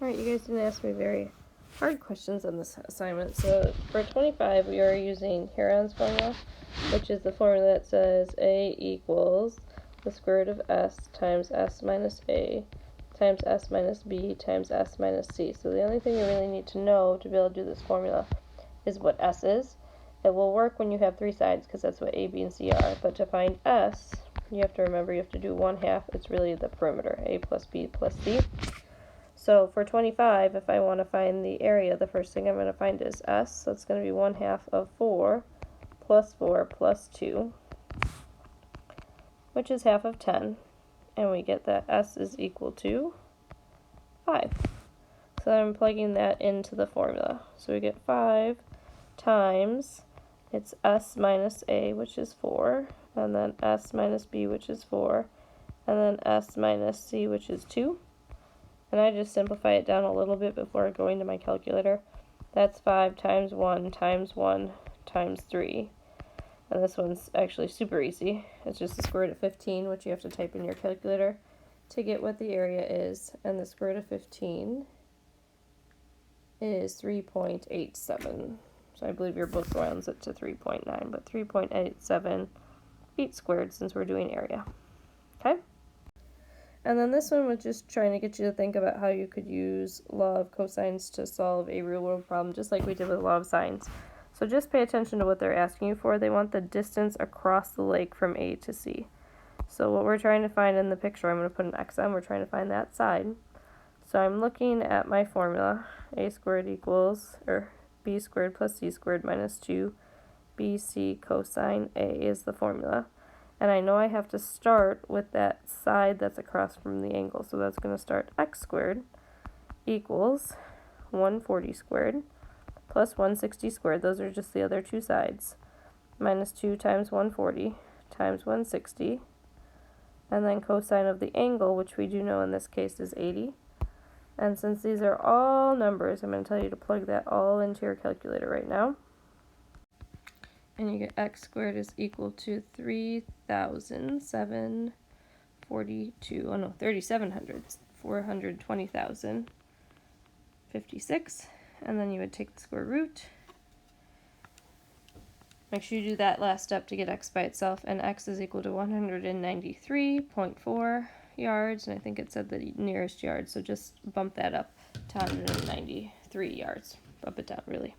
Alright, you guys didn't ask me very hard questions on this assignment. So for 25, we are using Heron's formula, which is the formula that says A equals the square root of S times S minus A times S minus B times S minus C. So the only thing you really need to know to be able to do this formula is what S is. It will work when you have three sides because that's what A, B, and C are. But to find S, you have to remember you have to do 1/2. It's really the perimeter, A plus B plus C. So for 25, if I want to find the area, the first thing I'm going to find is S. So it's going to be 1/2 of 4 plus 2, which is half of 10. And we get that S is equal to 5. So I'm plugging that into the formula. So we get 5 times, it's S minus A, which is 4, and then S minus B, which is 4, and then S minus C, which is 2. And I just simplify it down a little bit before going to my calculator. That's 5 times 1 times 1 times 3. And this one's actually super easy. It's just the square root of 15, which you have to type in your calculator to get what the area is. And the square root of 15 is 3.87. So I believe your book rounds it to 3.9, but 3.87 feet squared since we're doing area. Okay? And then this one was just trying to get you to think about how you could use law of cosines to solve a real world problem, just like we did with law of sines. So just pay attention to what they're asking you for. They want the distance across the lake from A to C. So what we're trying to find in the picture, I'm going to put an X on, we're trying to find that side. So I'm looking at my formula, A squared equals, or B squared plus C squared minus 2 BC cosine A is the formula. And I know I have to start with that side that's across from the angle. So that's going to start X squared equals 140 squared plus 160 squared. Those are just the other two sides. Minus 2 times 140 times 160. And then cosine of the angle, which we do know in this case is 80. And since these are all numbers, I'm going to tell you to plug that all into your calculator right now. And you get X squared is equal to 420,056. And then you would take the square root. Make sure you do that last step to get X by itself. And X is equal to 193.4 yards. And I think it said the nearest yard. So just bump that up to 193 yards. Bump it down, really.